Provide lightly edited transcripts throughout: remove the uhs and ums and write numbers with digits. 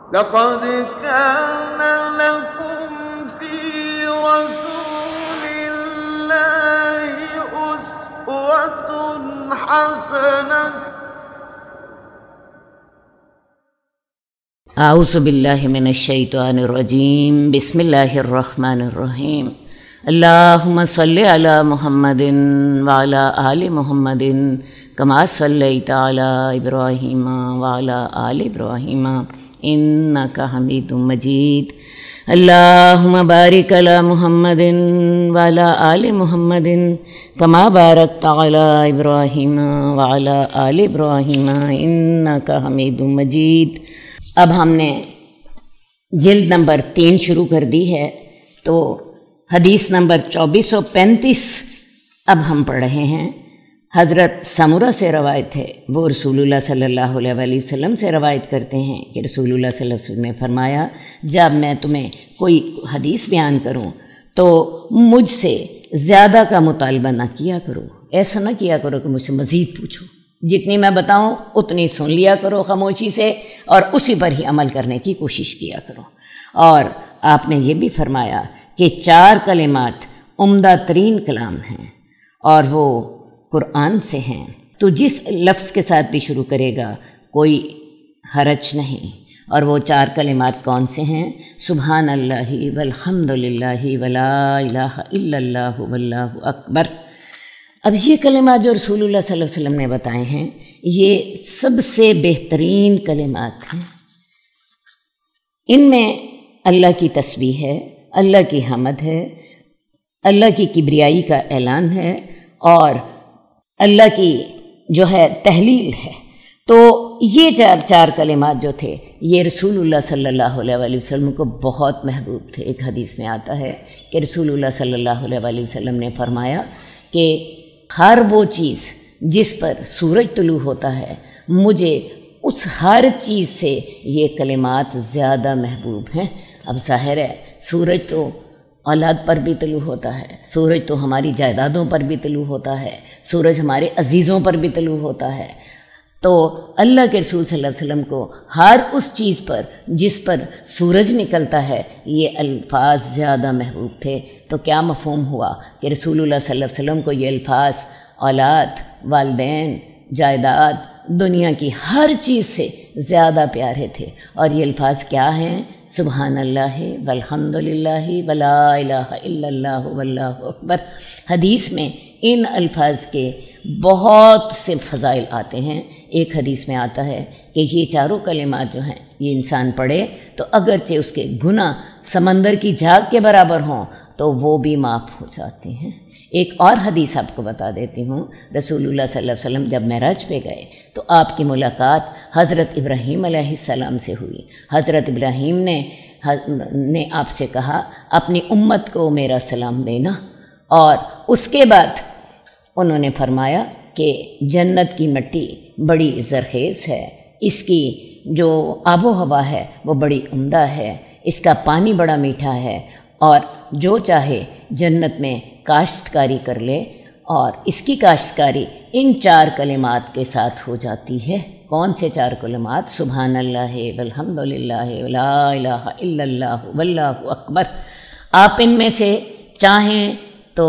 لقد كان لكم في رسول الله أسوة حسنة اعوذ باللہ من الشیطان الرجیم بسم اللہ الرحمن الرحیم اللہم صلی علی محمد وعلی آل محمد کما صلیت علی ابراہیم وعلی آل ابراہیم انک حمید مجید اللہم بارک علی محمد وعلی آل محمد کما بارکت علی ابراہیم وعلی آل ابراہیم انک حمید مجید۔ اب ہم نے جلد نمبر 3 شروع کر دی ہے، تو حدیث نمبر 2435 اب ہم پڑھ رہے ہیں۔ حضرت سمرہ سے روایت ہے، وہ رسول اللہ صلی اللہ علیہ وآلہ وسلم سے روایت کرتے ہیں کہ رسول اللہ صلی اللہ علیہ وسلم نے فرمایا، جب میں تمہیں کوئی حدیث بیان کروں تو مجھ سے زیادہ کا مطالبہ نہ کیا کرو، ایسا نہ کیا کرو کہ مجھ سے مزید پوچھو، جتنی میں بتاؤں اتنی سن لیا کرو خاموشی سے اور اسی پر ہی عمل کرنے کی کوشش کیا کرو۔ اور آپ نے یہ بھی فرمایا کہ 4 کلمات عمدہ ترین کلام ہیں اور وہ قرآن سے ہیں، تو جس لفظ کے ساتھ بھی شروع کرے گا کوئی حرج نہیں۔ اور وہ 4 کلمات کون سے ہیں؟ سبحان اللہ والحمد للہ ولا الہ الا اللہ واللہ اکبر۔ اب یہ کلمات جو رسول اللہ صلی اللہ علیہ وسلم نے بتائے ہیں، یہ سب سے بہترین کلمات ہیں۔ ان میں اللہ کی تسبیح ہے، اللہ کی حمد ہے، اللہ کی کبریائی کا اعلان ہے اور اللہ کی جو ہے تحلیل ہے۔ تو یہ 4 کلمات جو تھے یہ رسول اللہ صلی اللہ علیہ وآلہ وسلم کو بہت محبوب تھے۔ ایک حدیث میں آتا ہے کہ رسول اللہ صلی اللہ علیہ وآلہ وسلم نے فرمایا کہ ہر وہ چیز جس پر سورج طلوع ہوتا ہے، مجھے اس ہر چیز سے یہ کلمات زیادہ محبوب ہیں۔ اب ظاہر ہے سورج تو اولاد پر بھی طلوع ہوتا ہے، سورج تو ہماری جائیدادوں پر بھی طلوع ہوتا ہے، سورج ہمارے عزیزوں پر بھی طلوع ہوتا ہے، تو اللہ کے رسول صلی اللہ علیہ وسلم کو ہر اس چیز پر جس پر سورج نکلتا ہے یہ الفاظ زیادہ محبوب تھے۔ تو کیا مفہوم ہوا کہ رسول اللہ صلی اللہ علیہ وسلم کو یہ الفاظ اولاد، والدین، جائیداد، دنیا کی ہر چیز سے زیادہ پیارے تھے۔ اور یہ الفاظ کیا ہیں؟ سبحان اللہ والحمد للہ ولا الہ الا اللہ واللہ اکبر۔ حدیث میں ان الفاظ کے بہت سے فضائل آتے ہیں۔ ایک حدیث میں آتا ہے کہ یہ 4 کلمات جو ہیں یہ انسان پڑھے تو اگرچہ اس کے گناہ سمندر کی جھاگ کے برابر ہوں تو وہ بھی معاف ہو جاتے ہیں۔ ایک اور حدیث آپ کو بتا دیتی ہوں۔ رسول اللہ صلی اللہ علیہ وسلم جب معراج پہ گئے تو آپ کی ملاقات حضرت ابراہیم علیہ السلام سے ہوئی۔ حضرت ابراہیم نے آپ سے کہا اپنی امت کو میرا سلام دینا، اور اس کے بعد انہوں نے فرمایا کہ جنت کی مٹی بڑی زرخیز ہے، اس کی جو آب و ہوا ہے وہ بڑی عمدہ ہے، اس کا پانی بڑا میٹھا ہے، اور جو چاہے جنت میں کاشتکاری کر لے، اور اس کی کاشتکاری ان 4 کلمات کے ساتھ ہو جاتی ہے۔ کون سے 4 کلمات؟ سبحان اللہ والحمد للہ ولا الہ الا اللہ واللہ اکبر۔ آپ ان میں سے چاہیں تو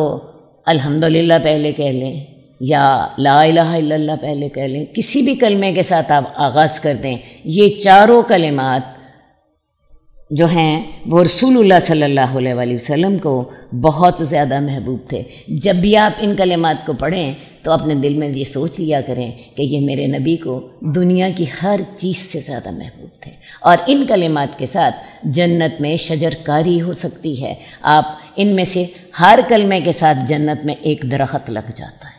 الحمدللہ پہلے کہہ لیں یا لا الہ الا اللہ پہلے کہہ لیں، کسی بھی کلمے کے ساتھ آپ آغاز کر دیں۔ یہ 4 کلمات جو ہیں وہ رسول اللہ صلی اللہ علیہ وآلہ وسلم کو بہت زیادہ محبوب تھے۔ جب بھی آپ ان کلمات کو پڑھیں تو اپنے دل میں یہ سوچ لیا کریں کہ یہ میرے نبی کو دنیا کی ہر چیز سے زیادہ محبوب تھے، اور ان کلمات کے ساتھ جنت میں شجر کاری ہو سکتی ہے۔ آپ ان میں سے ہر کلمے کے ساتھ جنت میں ایک درخت لگ جاتا ہے،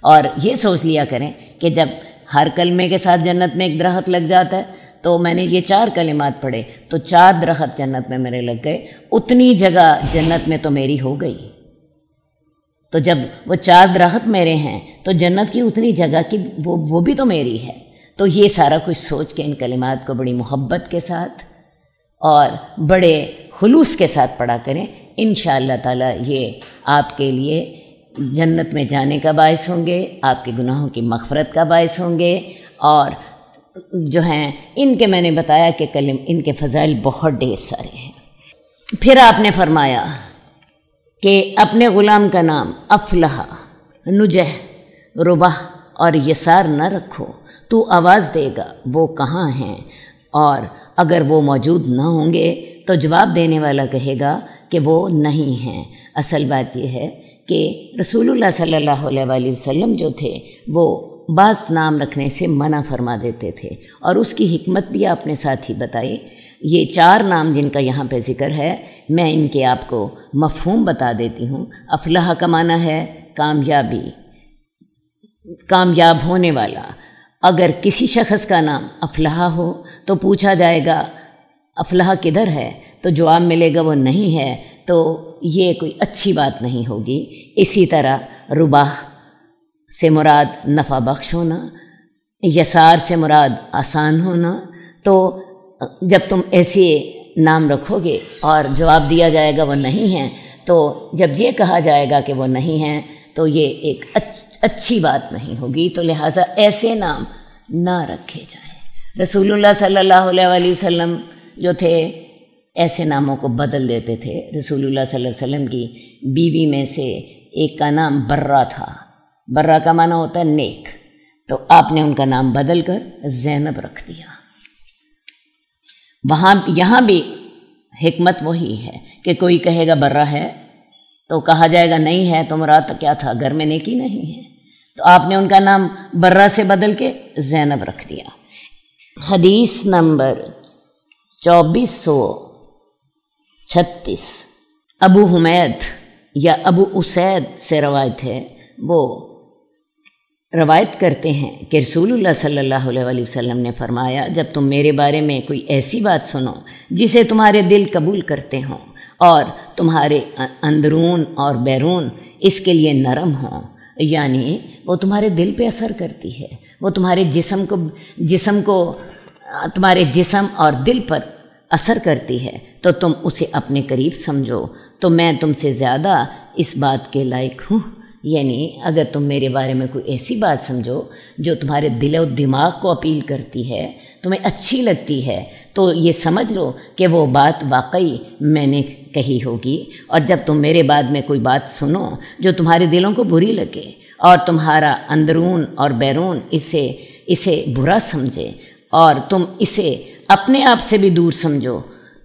اور یہ سوچ لیا کریں کہ جب ہر کلمے کے ساتھ جنت میں ایک درخت لگ جاتا ہے تو میں نے یہ 4 کلمات پڑھے تو 4 درخت جنت میں میرے لگ گئے، اتنی جگہ جنت میں تو میری ہو گئی۔ تو جب وہ 4 درخت میرے ہیں تو جنت کی اتنی جگہ کی وہ بھی تو میری ہے۔ تو یہ سارا کچھ سوچ کے ان کلمات کو بڑی محبت کے ساتھ اور بڑے خلوص کے ساتھ پڑھا کریں۔ انشاءاللہ تعالی یہ آپ کے لیے جنت میں جانے کا باعث ہوں گے، آپ کے گناہوں کی مغفرت کا باعث ہوں گے، اور جو ہیں ان کے میں نے بتایا کہ ان کے فضائل بہت ڈھیر سارے ہیں۔ پھر آپ نے فرمایا کہ اپنے غلام کا نام افلح، نجح، ربح اور یسار نہ رکھو، تو آواز دے گا وہ کہاں ہیں، اور اگر وہ موجود نہ ہوں گے تو جواب دینے والا کہے گا کہ وہ نہیں ہیں۔ اصل بات یہ ہے کہ رسول اللہ صلی اللہ علیہ وآلہ وسلم جو تھے وہ بعض نام رکھنے سے منع فرما دیتے تھے، اور اس کی حکمت بھی آپ نے ساتھ ہی بتائی۔ یہ 4 نام جن کا یہاں پہ ذکر ہے، میں ان کے آپ کو مفہوم بتا دیتی ہوں۔ افلاح کا معنی ہے کامیابی، کامیاب ہونے والا۔ اگر کسی شخص کا نام افلاح ہو تو پوچھا جائے گا افلاح کدھر ہے، تو جواب ملے گا وہ نہیں ہے، تو یہ کوئی اچھی بات نہیں ہوگی۔ اسی طرح رباح سے مراد نفع بخش ہونا، یسار سے مراد آسان ہونا۔ تو جب تم ایسے نام رکھو گے اور جواب دیا جائے گا وہ نہیں ہیں، تو جب یہ کہا جائے گا کہ وہ نہیں ہیں تو یہ ایک اچھی بات نہیں ہوگی، تو لہٰذا ایسے نام نہ رکھے جائیں۔ رسول اللہ صلی اللہ علیہ وآلہ وسلم جو تھے ایسے ناموں کو بدل دیتے تھے۔ رسول اللہ صلی اللہ علیہ وسلم کی بیوی میں سے ایک کا نام برہ تھا، برہ کا معنی ہوتا ہے نیک، تو آپ نے ان کا نام بدل کر زینب رکھ دیا۔ یہاں بھی حکمت وہی ہے کہ کوئی کہے گا برہ ہے تو کہا جائے گا نہیں ہے، تو مراد کیا تھا، گھر میں نیکی نہیں ہے، تو آپ نے ان کا نام برہ سے بدل کے زینب رکھ دیا۔ حدیث نمبر 2436 ابو حمید یا ابو اسید سے روایت ہے، وہ روایت کرتے ہیں کہ رسول اللہ صلی اللہ علیہ وآلہ وسلم نے فرمایا، جب تم میرے بارے میں کوئی ایسی بات سنو جسے تمہارے دل قبول کرتے ہوں اور تمہارے اندرون اور بیرون اس کے لیے نرم ہوں، یعنی وہ تمہارے دل پہ اثر کرتی ہے، وہ تمہارے تمہارے جسم اور دل پر اثر کرتی ہے، تو تم اسے اپنے قریب سمجھو، تو میں تم سے زیادہ اس بات کے لائق ہوں۔ یعنی اگر تم میرے بارے میں کوئی ایسی بات سمجھو جو تمہارے دل و دماغ کو اپیل کرتی ہے، تمہیں اچھی لگتی ہے، تو یہ سمجھ لو کہ وہ بات واقعی میں نے کہی ہوگی۔ اور جب تم میرے بعد میں کوئی بات سنو جو تمہارے دلوں کو بری لگے اور تمہارا اندرون اور بیرون اسے برا سمجھے اور تم اسے اپنے آپ سے بھی دور سمجھو،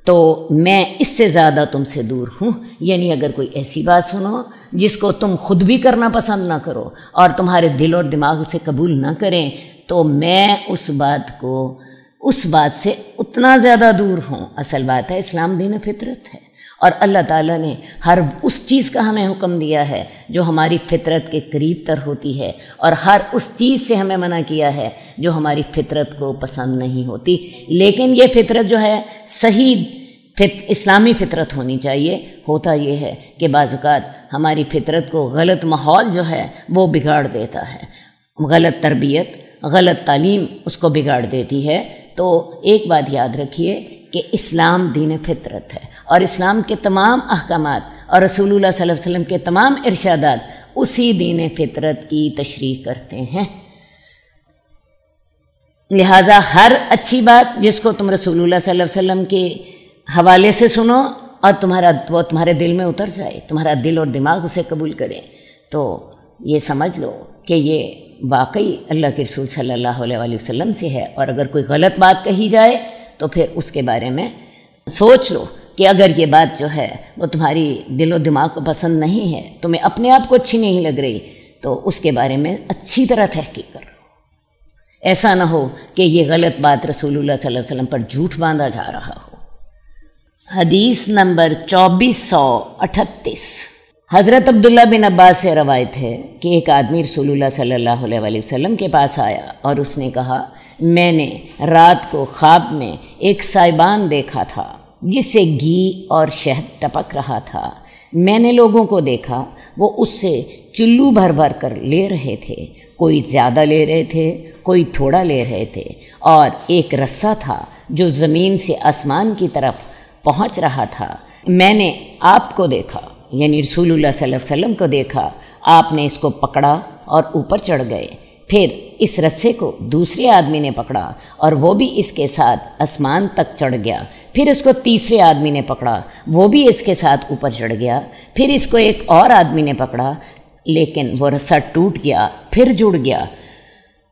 تو میں اس سے زیادہ تم سے دور ہوں۔ یعنی اگر کوئی ایسی بات سنو جس کو تم خود بھی کرنا پسند نہ کرو اور تمہارے دل اور دماغ اسے قبول نہ کریں، تو میں اس بات سے اتنا زیادہ دور ہوں۔ اصل بات ہے اسلام دین فطرت ہے، اور اللہ تعالیٰ نے ہر اس چیز کا ہمیں حکم دیا ہے جو ہماری فطرت کے قریب تر ہوتی ہے، اور ہر اس چیز سے ہمیں منع کیا ہے جو ہماری فطرت کو پسند نہیں ہوتی۔ لیکن یہ فطرت جو ہے صحیح اسلامی فطرت ہونی چاہیے۔ ہوتا یہ ہے کہ بعض اوقات ہماری فطرت کو غلط ماحول جو ہے وہ بگاڑ دیتا ہے، غلط تربیت، غلط تعلیم اس کو بگاڑ دیتی ہے۔ تو ایک بات یاد رکھیے کہ اسلام دین فطرت ہے، اور اسلام کے تمام احکامات اور رسول اللہ صلی اللہ علیہ وسلم کے تمام ارشادات اسی دین فطرت کی تشریح کرتے ہیں۔ لہٰذا ہر اچھی بات جس کو تم رسول اللہ صلی اللہ علیہ وسلم کے حوالے سے سنو اور وہ تمہارے دل میں اتر جائے، تمہارا دل اور دماغ اسے قبول کرے، تو یہ سمجھ لو کہ یہ واقعی اللہ کے رسول صلی اللہ علیہ وآلہ وسلم سے ہے۔ اور اگر کوئی غلط بات کہی جائے تو پھر اس کے بارے میں سوچ لو کہ اگر یہ بات جو ہے وہ تمہاری دل و دماغ کو پسند نہیں ہے، تمہیں اپنے آپ کو اچھی نہیں لگ رہی، تو اس کے بارے میں اچھی طرح تحقیق کرو۔ ایسا نہ ہو کہ یہ غلط بات رسول اللہ صلی اللہ علیہ وسلم پر جھوٹ باندھا جا رہا ہو۔ حدیث نمبر 2438 حضرت عبداللہ بن عباس سے روایت ہے کہ ایک آدمی رسول اللہ صلی اللہ علیہ وآلہ وسلم کے پاس آیا اور اس نے کہا، میں نے رات کو خواب میں ایک سائبان دیکھا تھا جس سے گھی اور شہد ٹپک رہا تھا۔ میں نے لوگوں کو دیکھا، وہ اس سے چلو بھر بھر کر لے رہے تھے، کوئی زیادہ لے رہے تھے، کوئی تھوڑا لے رہے تھے، اور ایک رسہ تھا جو زمین سے آسمان کی طرف پہنچ رہا تھا۔ میں نے آپ کو دیکھا، یعنی رسول اللہ صلی اللہ علیہ وسلم کو دیکھا، آپ نے اس کو پکڑا اور اوپر چڑھ گئے۔ پھر اس رسے کو دوسرے آدمی نے پکڑا اور وہ بھی اس کے ساتھ آسمان تک چڑھ گیا، پھر اس کو تیسرے آدمی نے پکڑا، وہ بھی اس کے ساتھ اوپر چڑھ گیا، پھر اس کو ایک اور آدمی نے پکڑا، لیکن وہ رسہ ٹوٹ گیا، پھر جڑ گیا۔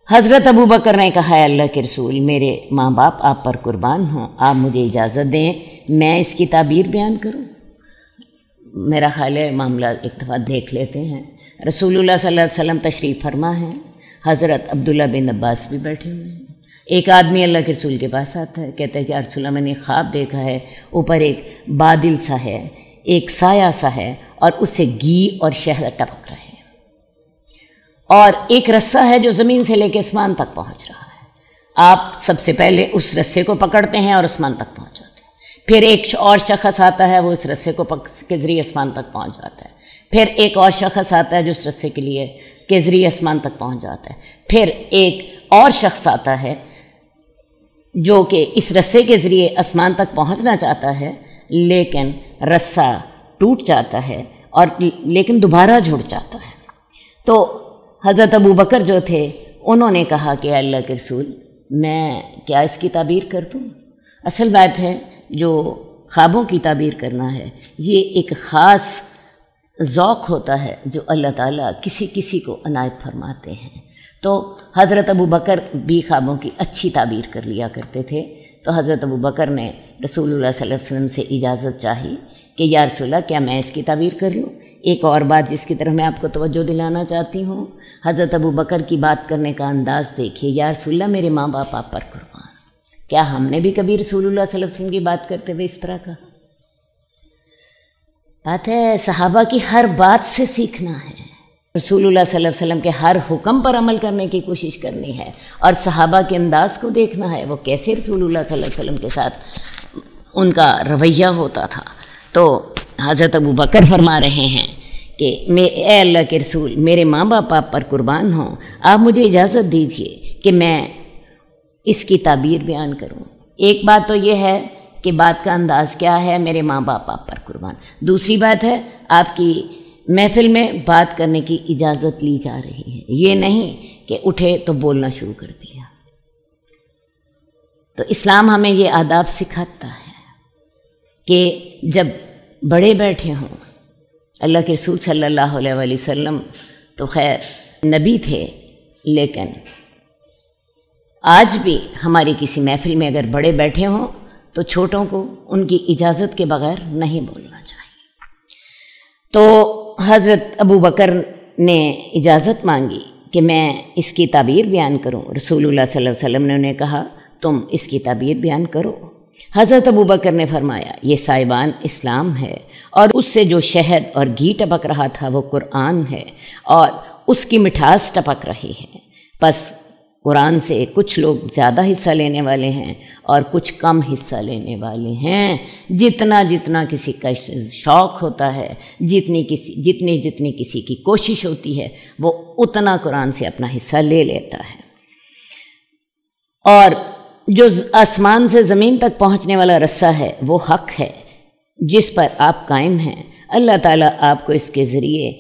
حضرت ابوبکر نے کہا، اے اللہ کے رسول، میرے ماں باپ آپ پر قربان ہوں، آپ مجھے اجازت دیں میں اس کی تعبیر بیان کروں۔ میرا خیال ہے معاملہ ایک دفعہ دیکھ لیتے ہیں۔ رسول اللہ صلی اللہ علیہ وسلم تشریف فرما ہیں، حضرت عبداللہ بن عباس بھی بیٹھے ہوئے ہیں۔ ایک آدمی اللہ کے رسول کے پاس آتا ہے، کہتا ہے کہ یا رسول اللہ، میں نے خواب دیکھا ہے، اوپر ایک بادل سا ہے، ایک سایہ سا ہے، اور اس سے گھی اور شہد ٹپک رہے ہیں، اور ایک رسہ ہے جو زمین سے لے کے آسمان تک پہنچ رہا ہے۔ آپ سب سے پہلے اس رسے کو پکڑتے ہیں اور آسمان تک پہنچ جاتے ہیں، پھر ایک اور شخص آتا ہے، وہ اس رسے کو کے ذریعے آسمان تک پہنچ جاتا ہے، پھر ایک اور شخص آتا ہے جو اس رسے کے ذریعے آسمان تک پہنچ جاتا ہے، پھر ایک اور شخص آتا ہے جو کہ اس رسے کے ذریعے آسمان تک پہنچنا چاہتا ہے، لیکن رسہ ٹوٹ جاتا ہے اور لیکن دوبارہ جڑ جاتا ہے۔ تو حضرت ابوبکر جو تھے انہوں نے کہا کہ اللہ کے رسول، میں کیا اس کی تعبیر کر دوں؟ اصل بات ہے جو خوابوں کی تعبیر کرنا ہے، یہ ایک خاص ذوق ہوتا ہے جو اللہ تعالیٰ کسی کسی کو عنایت فرماتے ہیں۔ تو حضرت ابوبکر بھی خوابوں کی اچھی تعبیر کر لیا کرتے تھے، تو حضرت ابوبکر نے رسول اللہ صلی اللہ علیہ وسلم سے اجازت چاہی کہ یا رسول اللہ، کیا میں اس کی تعبیر کر لوں؟ ایک اور بات جس کی طرف میں آپ کو توجہ دلانا چاہتی ہوں، حضرت ابوبکر کی بات کرنے کا انداز دیکھیے، یا رسول اللہ، میرے ماں باپ آپ پر قربان۔ کیا ہم نے بھی کبھی رسول اللہ صلی اللہ علیہ وسلم کی بات کرتے ہوئے اس طرح کا؟ بات ہے صحابہ کی ہر بات سے سیکھنا ہے، رسول اللہ صلی اللہ علیہ وسلم کے ہر حکم پر عمل کرنے کی کوشش کرنی ہے، اور صحابہ کے انداز کو دیکھنا ہے، وہ کیسے رسول اللہ صلی اللہ علیہ وسلم کے ساتھ ان کا رویہ ہوتا تھا۔ تو حضرت ابوبکر فرما رہے ہیں کہ اے اللہ کے رسول، میرے ماں باپ آپ پر قربان ہوں، آپ مجھے اجازت دیجئے کہ میں اس کی تعبیر بیان کروں۔ ایک بات تو یہ ہے کہ بات کا انداز کیا ہے، میرے ماں باپ آپ پر قربان۔ دوسری بات ہے آپ کی محفل میں بات کرنے کی اجازت لی جا رہی ہے، یہ نہیں کہ اٹھے تو بولنا شروع کر دیا۔ تو اسلام ہمیں یہ آداب سکھاتا ہے کہ جب بڑے بیٹھے ہوں، اللہ کے رسول صلی اللہ علیہ وآلہ وسلم تو خیر نبی تھے، لیکن آج بھی ہماری کسی محفل میں اگر بڑے بیٹھے ہوں تو چھوٹوں کو ان کی اجازت کے بغیر نہیں بولنا چاہیے۔ تو حضرت ابوبکر نے اجازت مانگی کہ میں اس کی تعبیر بیان کروں۔ رسول اللہ صلی اللہ علیہ وسلم نے انہیں کہا، تم اس کی تعبیر بیان کرو۔ حضرت ابوبکر نے فرمایا، یہ سائبان اسلام ہے، اور اس سے جو شہد اور گھی ٹپک رہا تھا وہ قرآن ہے، اور اس کی مٹھاس ٹپک رہی ہے۔ بس قرآن سے کچھ لوگ زیادہ حصہ لینے والے ہیں اور کچھ کم حصہ لینے والے ہیں۔ جتنا کسی کا شوق ہوتا ہے، جتنی کسی کی کوشش ہوتی ہے، وہ اتنا قرآن سے اپنا حصہ لے لیتا ہے۔ اور جو آسمان سے زمین تک پہنچنے والا رسہ ہے وہ حق ہے جس پر آپ قائم ہیں۔ اللہ تعالیٰ آپ کو اس کے ذریعے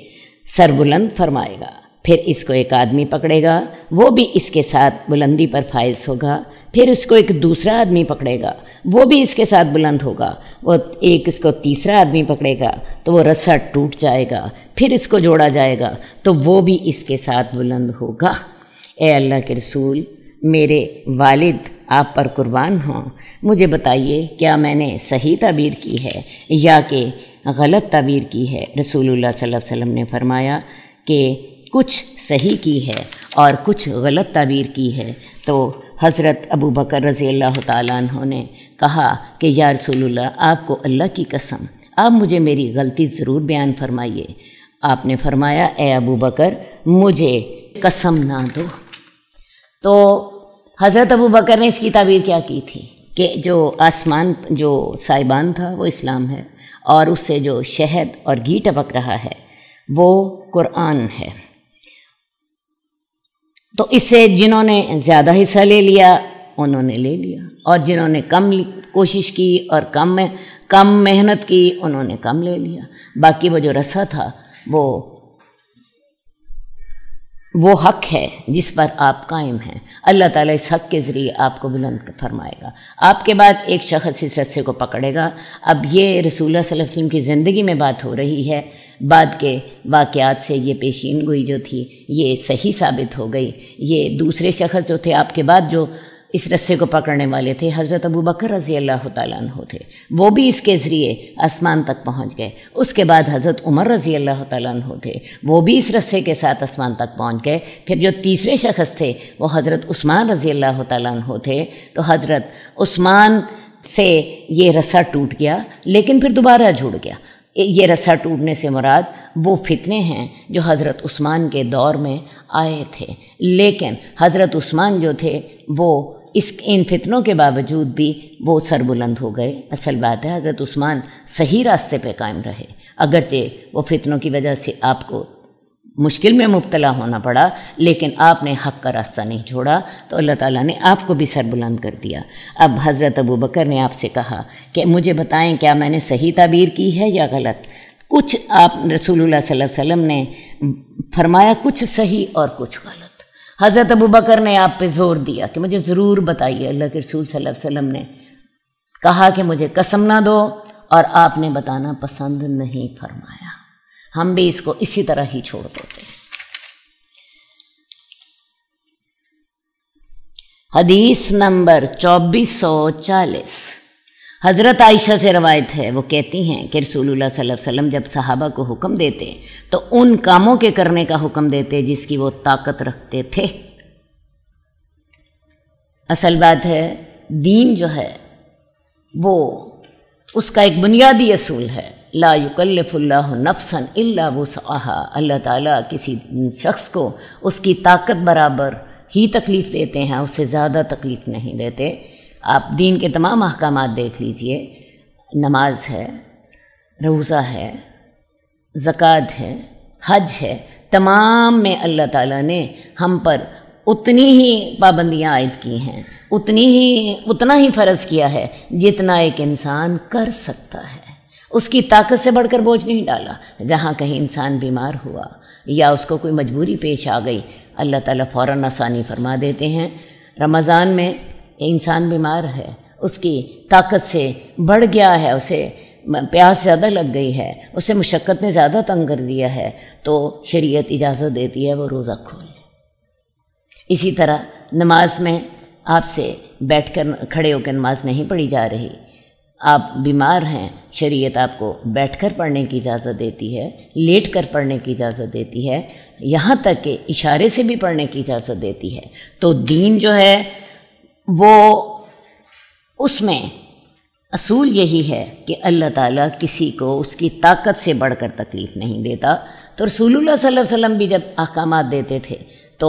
سربلند فرمائے گا، پھر اس کو ایک آدمی پکڑے گا، وہ بھی اس کے ساتھ بلندی پر فائز ہوگا، پھر اس کو ایک دوسرا آدمی پکڑے گا، وہ بھی اس کے ساتھ بلند ہوگا، وہ ایک اس کو تیسرا آدمی پکڑے گا تو وہ رسہ ٹوٹ جائے گا، پھر اس کو جوڑا جائے گا تو وہ بھی اس کے ساتھ بلند ہوگا۔ اے اللہ کے رسول، میرے والد آپ پر قربان ہوں، مجھے بتائیے کیا میں نے صحیح تعبیر کی ہے یا کہ غلط تعبیر کی ہے؟ رسول اللہ صلی اللہ علیہ وسلم نے فرمایا کہ کچھ صحیح کی ہے اور کچھ غلط تعبیر کی ہے۔ تو حضرت ابوبکر رضی اللہ تعالیٰ عنہ نے کہا کہ یا رسول اللہ، آپ کو اللہ کی قسم، آپ مجھے میری غلطی ضرور بیان فرمائیے۔ آپ نے فرمایا، اے ابوبکر، مجھے قسم نہ دو۔ تو حضرت ابوبکر نے اس کی تعبیر کیا کی تھی کہ جو آسمان، جو سائبان تھا وہ اسلام ہے، اور اس سے جو شہد اور گھی ٹپک رہا ہے وہ قرآن ہے۔ تو اس سے جنہوں نے زیادہ حصہ لے لیا انہوں نے لے لیا، اور جنہوں نے کم کوشش کی اور کم محنت کی انہوں نے کم لے لیا۔ باقی وہ جو رسہ تھا وہ وہ حق ہے جس پر آپ قائم ہیں، اللہ تعالیٰ اس حق کے ذریعے آپ کو بلند فرمائے گا۔ آپ کے بعد ایک شخص اس رسے کو پکڑے گا۔ اب یہ رسول اللہ صلی اللہ علیہ وسلم کی زندگی میں بات ہو رہی ہے، بعد کے واقعات سے یہ پیشین گوئی جو تھی یہ صحیح ثابت ہو گئی۔ یہ دوسرے شخص جو تھے آپ کے بعد جو اس رسے کو پکڑنے والے تھے، حضرت ابوبکر رضی اللہ تعالیٰ عنہ تھے، وہ بھی اس کے ذریعے آسمان تک پہنچ گئے۔ اس کے بعد حضرت عمر رضی اللہ تعالیٰ عنہ تھے، وہ بھی اس رسے کے ساتھ آسمان تک پہنچ گئے۔ پھر جو تیسرے شخص تھے وہ حضرت عثمان رضی اللہ تعالیٰ عنہ تھے، تو حضرت عثمان سے یہ رسہ ٹوٹ گیا، لیکن پھر دوبارہ جڑ گیا۔ یہ رسہ ٹوٹنے سے مراد وہ فتنے ہیں جو حضرت عثمان کے دور میں آئے تھے، لیکن حضرت عثمان جو تھے وہ ان فتنوں کے باوجود بھی وہ سربلند ہو گئے۔ اصل بات ہے حضرت عثمان صحیح راستے پہ قائم رہے، اگرچہ وہ فتنوں کی وجہ سے آپ کو مشکل میں مبتلا ہونا پڑا، لیکن آپ نے حق کا راستہ نہیں چھوڑا، تو اللہ تعالیٰ نے آپ کو بھی سربلند کر دیا۔ اب حضرت ابوبکر نے آپ سے کہا کہ مجھے بتائیں کیا میں نے صحیح تعبیر کی ہے یا غلط؟ کچھ آپ رسول اللہ صلی اللہ علیہ وسلم نے فرمایا کچھ صحیح اور کچھ غلط۔ حضرت ابوبکر نے آپ پہ زور دیا کہ مجھے ضرور بتائیے۔ اللہ کے رسول صلی اللہ علیہ وسلم نے کہا کہ مجھے قسم نہ دو، اور آپ نے بتانا پسند نہیں فرمایا۔ ہم بھی اس کو اسی طرح ہی چھوڑ دیتے ہیں۔ حدیث نمبر 2440 حضرت عائشہ سے روایت ہے، وہ کہتی ہیں کہ رسول اللہ صلی اللہ علیہ وسلم جب صحابہ کو حکم دیتے تو ان کاموں کے کرنے کا حکم دیتے جس کی وہ طاقت رکھتے تھے۔ اصل بات ہے دین جو ہے وہ اس کا ایک بنیادی اصول ہے، لا یکلف اللہ نفسا الا وسعها۔ اللہ تعالیٰ کسی شخص کو اس کی طاقت برابر ہی تکلیف دیتے ہیں، اس سے زیادہ تکلیف نہیں دیتے۔ آپ دین کے تمام احکامات دیکھ لیجئے، نماز ہے، روزہ ہے، زکوٰۃ ہے، حج ہے، تمام میں اللہ تعالیٰ نے ہم پر اتنی ہی پابندیاں عائد کی ہیں، اتنا ہی فرض کیا ہے جتنا ایک انسان کر سکتا ہے۔ اس کی طاقت سے بڑھ کر بوجھ نہیں ڈالا۔ جہاں کہیں انسان بیمار ہوا یا اس کو کوئی مجبوری پیش آ گئی، اللہ تعالیٰ فوراً آسانی فرما دیتے ہیں۔ رمضان میں انسان بیمار ہے، اس کی طاقت سے بڑھ گیا ہے، اسے پیاس زیادہ لگ گئی ہے، اسے مشقت نے زیادہ تنگ کر دیا ہے، تو شریعت اجازت دیتی ہے وہ روزہ کھول لے۔ اسی طرح نماز میں آپ سے بیٹھ کر کھڑے ہو کے نماز نہیں پڑھی جا رہی، آپ بیمار ہیں، شریعت آپ کو بیٹھ کر پڑھنے کی اجازت دیتی ہے، لیٹ کر پڑھنے کی اجازت دیتی ہے، یہاں تک کہ اشارے سے بھی پڑھنے کی اجازت دیتی ہے۔ تو دین جو ہے وہ اس میں اصول یہی ہے کہ اللہ تعالیٰ کسی کو اس کی طاقت سے بڑھ کر تکلیف نہیں دیتا۔ تو رسول اللہ صلی اللہ علیہ وسلم بھی جب احکامات دیتے تھے تو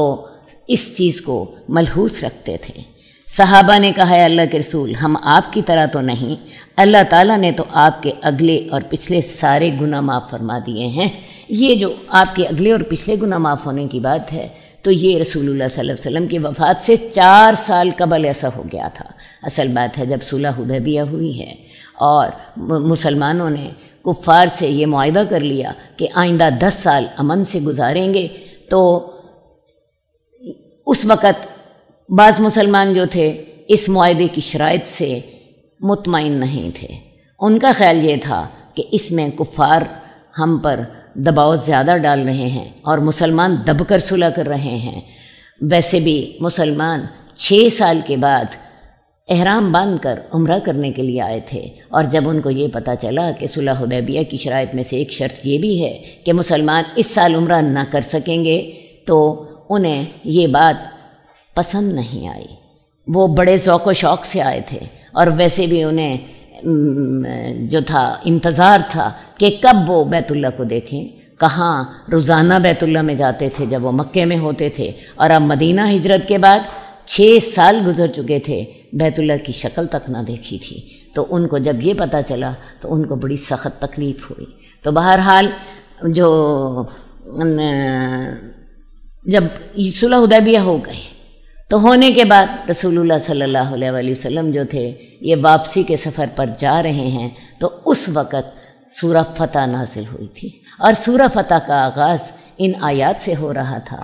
اس چیز کو ملحوظ رکھتے تھے۔ صحابہ نے کہا ہے اللہ کے رسول ہم آپ کی طرح تو نہیں، اللہ تعالیٰ نے تو آپ کے اگلے اور پچھلے سارے گناہ معاف فرما دیے ہیں۔ یہ جو آپ کے اگلے اور پچھلے گناہ معاف ہونے کی بات ہے تو یہ رسول اللہ صلی اللہ علیہ وسلم کی وفات سے 4 سال قبل ایسا ہو گیا تھا۔ اصل بات ہے جب صلح حدیبیہ ہوئی ہے اور مسلمانوں نے کفار سے یہ معاہدہ کر لیا کہ آئندہ 10 سال امن سے گزاریں گے، تو اس وقت بعض مسلمان جو تھے اس معاہدے کی شرائط سے مطمئن نہیں تھے۔ ان کا خیال یہ تھا کہ اس میں کفار ہم پر دباؤ زیادہ ڈال رہے ہیں اور مسلمان دب کر صلح کر رہے ہیں۔ ویسے بھی مسلمان 6 سال کے بعد احرام باندھ کر عمرہ کرنے کے لیے آئے تھے، اور جب ان کو یہ پتہ چلا کہ صلح حدیبیہ کی شرائط میں سے ایک شرط یہ بھی ہے کہ مسلمان اس سال عمرہ نہ کر سکیں گے، تو انہیں یہ بات پسند نہیں آئی۔ وہ بڑے ذوق و شوق سے آئے تھے، اور ویسے بھی انہیں جو تھا انتظار تھا کہ کب وہ بیت اللہ کو دیکھیں۔ کہاں روزانہ بیت اللہ میں جاتے تھے جب وہ مکے میں ہوتے تھے، اور اب مدینہ ہجرت کے بعد 6 سال گزر چکے تھے، بیت اللہ کی شکل تک نہ دیکھی تھی۔ تو ان کو جب یہ پتہ چلا تو ان کو بڑی سخت تکلیف ہوئی۔ تو بہرحال جب صلح حدیبیہ ہو گئے تو ہونے کے بعد رسول اللہ صلی اللہ علیہ وآلہ وسلم جو تھے یہ واپسی کے سفر پر جا رہے ہیں، تو اس وقت سورہ فتح نازل ہوئی تھی، اور سورہ فتح کا آغاز ان آیات سے ہو رہا تھا۔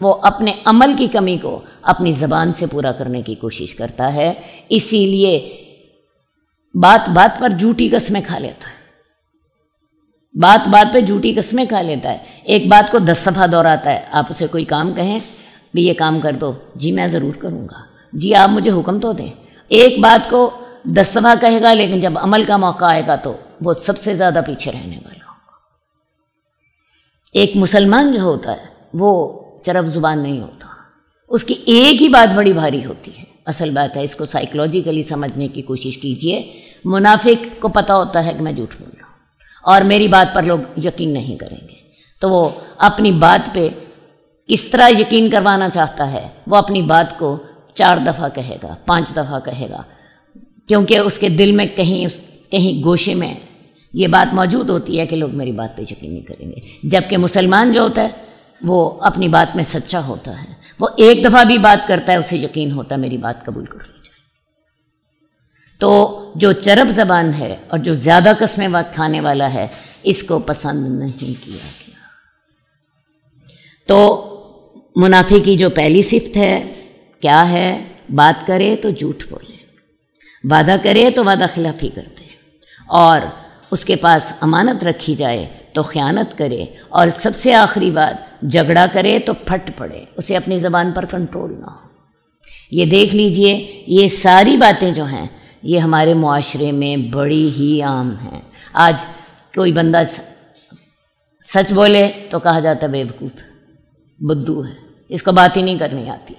وہ اپنے عمل کی کمی کو اپنی زبان سے پورا کرنے کی کوشش کرتا ہے، اسی لیے بات بات پر جھوٹی قسمیں کھا لیتا ہے، بات بات پہ جھوٹی قسمیں کھا لیتا ہے، ایک بات کو 10 دفعہ دہراتا ہے۔ آپ اسے کوئی کام کہیں بھی یہ کام کر دو، جی میں ضرور کروں گا، جی آپ مجھے حکم تو دیں، ایک بات کو 10 دفعہ کہے گا، لیکن جب عمل کا موقع آئے گا تو وہ سب سے زیادہ پیچھے رہنے والا ہوگا۔ ایک مسلمان جو ہوتا ہے وہ چرب زبان نہیں ہوتا، اس کی ایک ہی بات بڑی بھاری ہوتی ہے۔ اصل بات ہے، اس کو سائیکولوجیکلی سمجھنے کی کوشش کیجئے۔ منافق کو پتہ ہوتا ہے کہ میں جھوٹ بول رہا ہوں اور میری بات پر لوگ یقین نہیں کریں گے، تو وہ اپنی بات پہ کس طرح یقین کروانا چاہتا ہے، وہ اپنی بات کو 4 دفعہ کہے گا، 5 دفعہ کہے گا، کیونکہ اس کے دل میں کہیں گوشے میں یہ بات موجود ہوتی ہے کہ لوگ میری بات پہ یقین نہیں کریں گے۔ جبکہ مسلمان جو ہوتا ہے وہ اپنی بات میں سچا ہوتا ہے، وہ ایک دفعہ بھی بات کرتا ہے اسے یقین ہوتا ہے میری بات قبول کر لی جائے۔ تو جو چرب زبان ہے اور جو زیادہ قسمیں کھانے والا ہے، اس کو پسند نہیں کیا گیا۔ تو منافق کی جو پہلی صفت ہے کیا ہے؟ بات کرے تو جھوٹ بولے، وعدہ کرے تو وعدہ خلافی کرتے، اور اس کے پاس امانت رکھی جائے تو خیانت کرے، اور سب سے آخری بات جھگڑا کرے تو پھٹ پڑے، اسے اپنی زبان پر کنٹرول نہ ہو۔ یہ دیکھ لیجئے، یہ ساری باتیں جو ہیں یہ ہمارے معاشرے میں بڑی ہی عام ہیں۔ آج کوئی بندہ سچ بولے تو کہا جاتا ہے بیوقوف، بدھو ہے، اس کو بات ہی نہیں کرنی آتی۔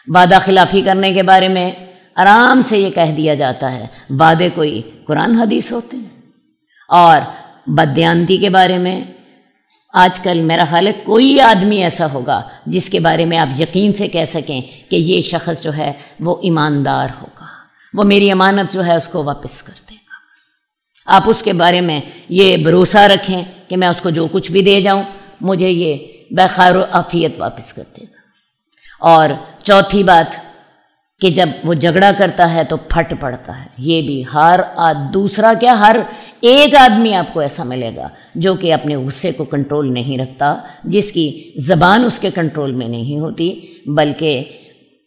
وعدہ خلافی کرنے کے بارے میں آرام سے یہ کہہ دیا جاتا ہے، وعدے کوئی قرآن حدیث ہوتے ہیں۔ اور بددیانتی کے بارے میں آج کل میرا خیال ہے کوئی آدمی ایسا ہوگا جس کے بارے میں آپ یقین سے کہہ سکیں کہ یہ شخص جو ہے وہ ایماندار ہوگا، وہ میری امانت جو ہے اس کو واپس کر دے گا۔ آپ اس کے بارے میں یہ بھروسہ رکھیں کہ میں اس کو جو کچھ بھی دے جاؤں مجھے یہ بخیر و عافیت واپس کر دے گا۔ اور چوتھی بات کہ جب وہ جھگڑا کرتا ہے تو پھٹ پڑتا ہے۔ یہ بھی دوسرا کیا، ہر ایک آدمی آپ کو ایسا ملے گا جو کہ اپنے غصے کو کنٹرول نہیں رکھتا، جس کی زبان اس کے کنٹرول میں نہیں ہوتی، بلکہ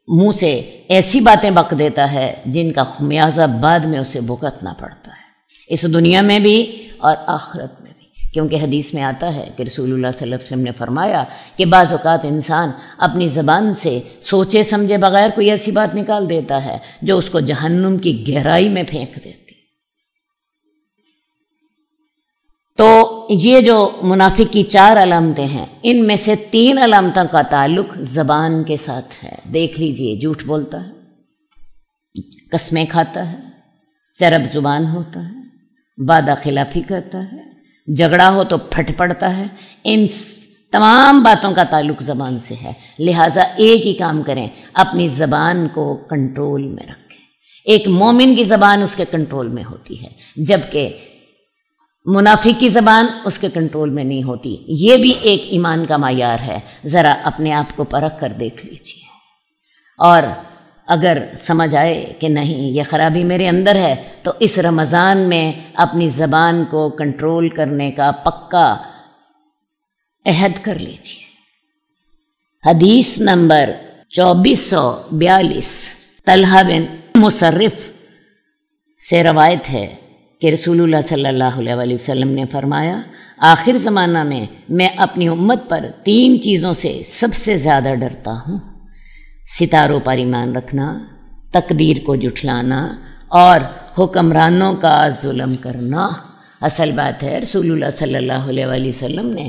منہ سے ایسی باتیں بک دیتا ہے جن کا خمیازہ بعد میں اسے بھگتنا پڑتا ہے، اس دنیا میں بھی اور آخرت میں بھی۔ کیونکہ حدیث میں آتا ہے کہ رسول اللہ صلی اللہ علیہ وسلم نے فرمایا کہ بعض اوقات انسان اپنی زبان سے سوچے سمجھے بغیر کوئی ایسی بات نکال دیتا ہے جو اس کو جہنم کی گہرائی میں پھینک دیتی۔ تو یہ جو منافق کی 4 علامتیں ہیں، ان میں سے 3 علامتوں کا تعلق زبان کے ساتھ ہے۔ دیکھ لیجئے، جھوٹ بولتا ہے، قسمیں کھاتا ہے، چرب زبان ہوتا ہے، وعدہ خلافی کرتا ہے، جھگڑا ہو تو پھٹ پڑتا ہے۔ ان تمام باتوں کا تعلق زبان سے ہے، لہٰذا ایک ہی کام کریں، اپنی زبان کو کنٹرول میں رکھیں۔ ایک مومن کی زبان اس کے کنٹرول میں ہوتی ہے، جبکہ منافق کی زبان اس کے کنٹرول میں نہیں ہوتی۔ یہ بھی ایک ایمان کا معیار ہے، ذرا اپنے آپ کو پرکھ کر دیکھ لیجیے، اور اگر سمجھ آئے کہ نہیں یہ خرابی میرے اندر ہے تو اس رمضان میں اپنی زبان کو کنٹرول کرنے کا پکا عہد کر لیجیے۔ حدیث نمبر 2442 طلحہ بن مصرف سے روایت ہے کہ رسول اللہ صلی اللہ علیہ وسلم نے فرمایا، آخر زمانہ میں میں اپنی امت پر 3 چیزوں سے سب سے زیادہ ڈرتا ہوں: ستاروں پر ایمان رکھنا، تقدیر کو جھٹلانا، اور حکمرانوں کا ظلم کرنا۔ اصل بات ہے، رسول اللہ صلی اللہ علیہ وسلم نے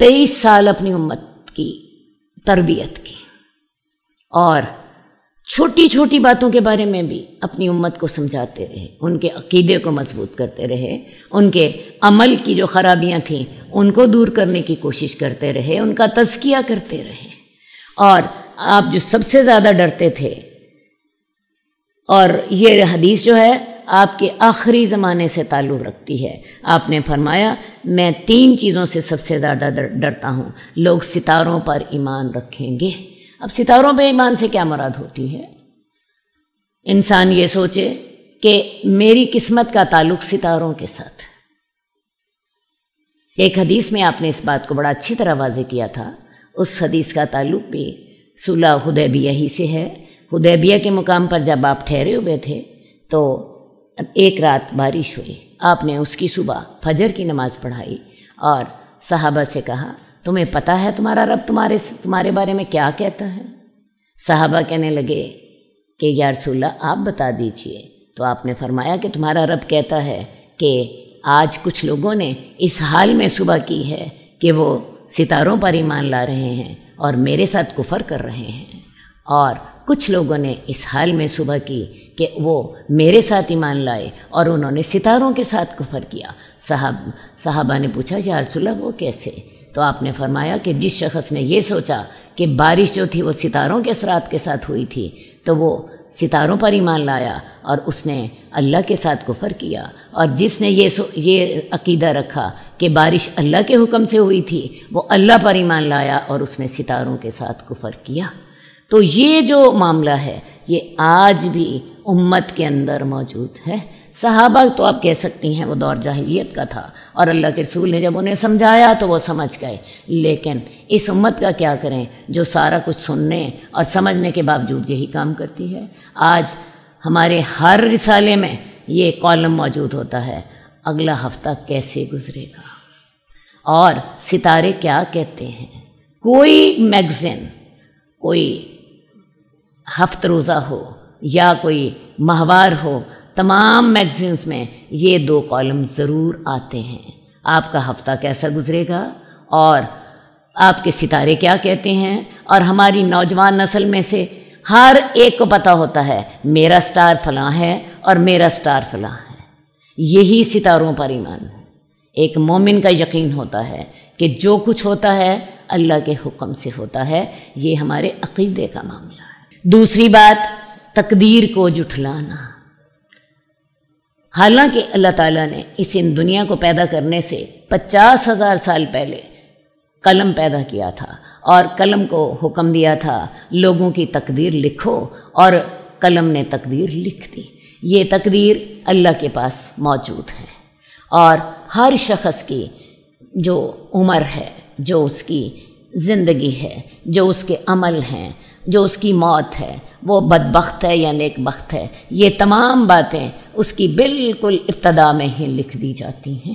23 سال اپنی امت کی تربیت کی، اور چھوٹی چھوٹی باتوں کے بارے میں بھی اپنی امت کو سمجھاتے رہے، ان کے عقیدے کو مضبوط کرتے رہے، ان کے عمل کی جو خرابیاں تھیں ان کو دور کرنے کی کوشش کرتے رہے، ان کا تزکیہ کرتے رہے۔ اور آپ جو سب سے زیادہ ڈرتے تھے، اور یہ حدیث جو ہے آپ کے آخری زمانے سے تعلق رکھتی ہے، آپ نے فرمایا میں 3 چیزوں سے سب سے زیادہ ڈرتا ہوں، لوگ ستاروں پر ایمان رکھیں گے۔ اب ستاروں پہ ایمان سے کیا مراد ہوتی ہے؟ انسان یہ سوچے کہ میری قسمت کا تعلق ستاروں کے ساتھ۔ ایک حدیث میں آپ نے اس بات کو بڑا اچھی طرح واضح کیا تھا، اس حدیث کا تعلق بھی صلح حدیبیہ ہی سے ہے۔ حدیبیہ کے مقام پر جب آپ ٹھہرے ہوئے تھے تو ایک رات بارش ہوئی، آپ نے اس کی صبح فجر کی نماز پڑھائی اور صحابہ سے کہا تمہیں پتہ ہے تمہارا رب تمہارے بارے میں کیا کہتا ہے؟ صحابہ کہنے لگے کہ یا رسول اللہ آپ بتا دیجئے۔ تو آپ نے فرمایا کہ تمہارا رب کہتا ہے کہ آج کچھ لوگوں نے اس حال میں صبح کی ہے کہ وہ ستاروں پر ایمان لا رہے ہیں اور میرے ساتھ کفر کر رہے ہیں، اور کچھ لوگوں نے اس حال میں صبح کی کہ وہ میرے ساتھ ایمان لائے اور انہوں نے ستاروں کے ساتھ کفر کیا۔ صحابہ نے پوچھا یا رسول اللہ وہ کیسے؟ تو آپ نے فرمایا کہ جس شخص نے یہ سوچا کہ بارش جو تھی وہ ستاروں کے اثرات کے ساتھ ہوئی تھی تو وہ ستاروں پر ایمان لایا اور اس نے اللہ کے ساتھ کفر کیا، اور جس نے یہ عقیدہ رکھا کہ بارش اللہ کے حکم سے ہوئی تھی وہ اللہ پر ایمان لایا اور اس نے ستاروں کے ساتھ کفر کیا۔ تو یہ جو معاملہ ہے یہ آج بھی امت کے اندر موجود ہے۔ صحابہ تو آپ کہہ سکتی ہیں وہ دور جاہلیت کا تھا اور اللہ کے رسول نے جب انہیں سمجھایا تو وہ سمجھ گئے، لیکن اس امت کا کیا کریں جو سارا کچھ سننے اور سمجھنے کے باوجود یہی کام کرتی ہے۔ آج ہمارے ہر رسالے میں یہ کالم موجود ہوتا ہے اگلا ہفتہ کیسے گزرے گا اور ستارے کیا کہتے ہیں۔ کوئی میگزین، کوئی ہفت روزہ ہو یا کوئی ماہوار ہو، تمام میگزینز میں یہ 2 کالم ضرور آتے ہیں، آپ کا ہفتہ کیسا گزرے گا اور آپ کے ستارے کیا کہتے ہیں۔ اور ہماری نوجوان نسل میں سے ہر ایک کو پتہ ہوتا ہے میرا سٹار فلاں ہے اور میرا سٹار فلاں ہے۔ یہی ستاروں پر ایمان ہے۔ ایک مومن کا یقین ہوتا ہے کہ جو کچھ ہوتا ہے اللہ کے حکم سے ہوتا ہے، یہ ہمارے عقیدے کا معاملہ ہے۔ دوسری بات، تقدیر کو جھٹلانا۔ حالانکہ اللہ تعالیٰ نے اس دنیا کو پیدا کرنے سے 50,000 سال پہلے قلم پیدا کیا تھا اور قلم کو حکم دیا تھا لوگوں کی تقدیر لکھو، اور قلم نے تقدیر لکھ دی۔ یہ تقدیر اللہ کے پاس موجود ہے، اور ہر شخص کی جو عمر ہے، جو اس کی زندگی ہے، جو اس کے عمل ہیں، جو اس کی موت ہے، وہ بدبخت ہے یا نیک بخت ہے، یہ تمام باتیں اس کی بالکل ابتدا میں ہی لکھ دی جاتی ہیں۔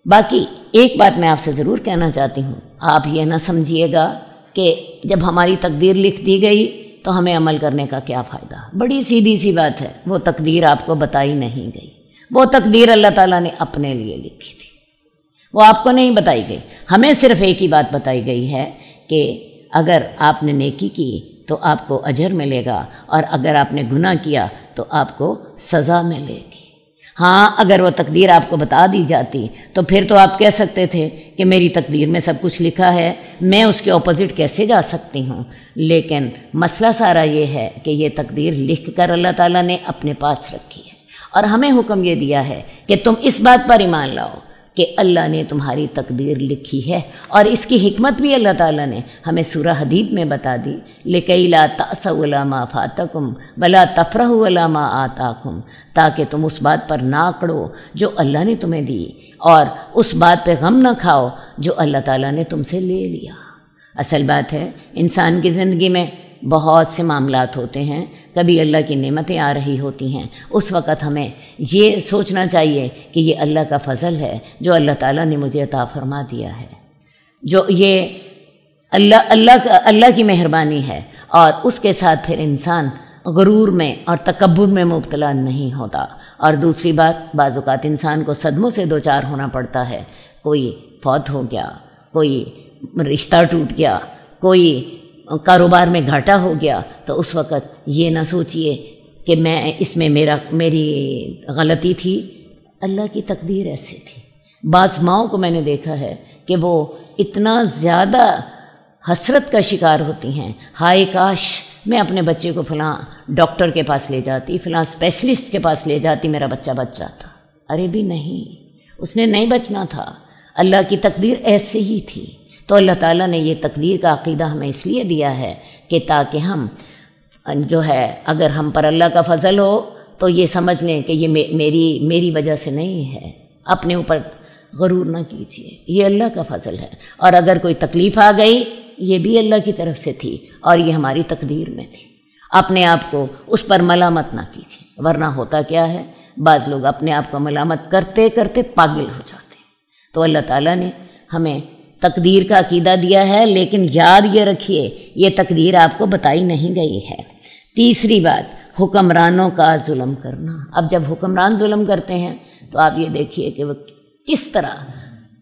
باقی ایک بات میں آپ سے ضرور کہنا چاہتی ہوں، آپ یہ نہ سمجھیے گا کہ جب ہماری تقدیر لکھ دی گئی تو ہمیں عمل کرنے کا کیا فائدہ۔ بڑی سیدھی سی بات ہے، وہ تقدیر آپ کو بتائی نہیں گئی، وہ تقدیر اللہ تعالیٰ نے اپنے لیے لکھی تھی، وہ آپ کو نہیں بتائی گئی۔ ہمیں صرف ایک ہی بات بتائی گئی ہے کہ اگر آپ نے نیکی کی تو آپ کو اجر ملے گا، اور اگر آپ نے گناہ کیا تو آپ کو سزا ملے گی۔ ہاں، اگر وہ تقدیر آپ کو بتا دی جاتی تو پھر تو آپ کہہ سکتے تھے کہ میری تقدیر میں سب کچھ لکھا ہے، میں اس کے اپوزٹ کیسے جا سکتی ہوں۔ لیکن مسئلہ سارا یہ ہے کہ یہ تقدیر لکھ کر اللہ تعالیٰ نے اپنے پاس رکھی ہے، اور ہمیں حکم یہ دیا ہے کہ تم اس بات پر ایمان لاؤ کہ اللہ نے تمہاری تقدیر لکھی ہے، اور اس کی حکمت بھی اللہ تعالیٰ نے ہمیں سورہ حدید میں بتا دی، لِكَيْ لَا تَأْسَوْا عَلَىٰ مَا فَاتَكُمْ وَلَا تَفْرَحُوا عَلَىٰ مَا آتَاكُمْ، تاکہ تم اس بات پر نہ اکڑو جو اللہ نے تمہیں دی، اور اس بات پہ غم نہ کھاؤ جو اللہ تعالیٰ نے تم سے لے لیا۔ اصل بات ہے انسان کی زندگی میں بہت سے معاملات ہوتے ہیں، کبھی اللہ کی نعمتیں آ رہی ہوتی ہیں، اس وقت ہمیں یہ سوچنا چاہیے کہ یہ اللہ کا فضل ہے جو اللہ تعالیٰ نے مجھے عطا فرما دیا ہے، جو یہ اللہ کی مہربانی ہے، اور اس کے ساتھ پھر انسان غرور میں اور تکبر میں مبتلا نہیں ہوتا۔ اور دوسری بات، بعض اوقات انسان کو صدموں سے دوچار ہونا پڑتا ہے، کوئی فوت ہو گیا، کوئی رشتہ ٹوٹ گیا، کوئی کاروبار میں گھاٹا ہو گیا، تو اس وقت یہ نہ سوچئے کہ اس میں میری غلطی تھی، اللہ کی تقدیر ایسی تھی۔ بعض ماؤں کو میں نے دیکھا ہے کہ وہ اتنا زیادہ حسرت کا شکار ہوتی ہیں، ہائے کاش میں اپنے بچے کو فلاں ڈاکٹر کے پاس لے جاتی، فلاں اسپیشلسٹ کے پاس لے جاتی، میرا بچہ بچ جاتا۔ ارے بھی نہیں، اس نے نہیں بچنا تھا، اللہ کی تقدیر ایسے ہی تھی۔ تو اللہ تعالیٰ نے یہ تقدیر کا عقیدہ ہمیں اس لیے دیا ہے کہ تاکہ ہم جو ہے، اگر ہم پر اللہ کا فضل ہو تو یہ سمجھ لیں کہ یہ میری وجہ سے نہیں ہے، اپنے اوپر غرور نہ کیجیے، یہ اللہ کا فضل ہے، اور اگر کوئی تکلیف آ گئی یہ بھی اللہ کی طرف سے تھی اور یہ ہماری تقدیر میں تھی۔ اپنے آپ کو اس پر ملامت نہ کیجیے، ورنہ ہوتا کیا ہے، بعض لوگ اپنے آپ کو ملامت کرتے کرتے پاگل ہو جاتے ہیں۔ تو اللہ تعالیٰ نے ہمیں تقدیر کا عقیدہ دیا ہے، لیکن یاد یہ رکھیے یہ تقدیر آپ کو بتائی نہیں گئی ہے۔ تیسری بات، حکمرانوں کا ظلم کرنا۔ اب جب حکمران ظلم کرتے ہیں تو آپ یہ دیکھیے کہ وہ کس طرح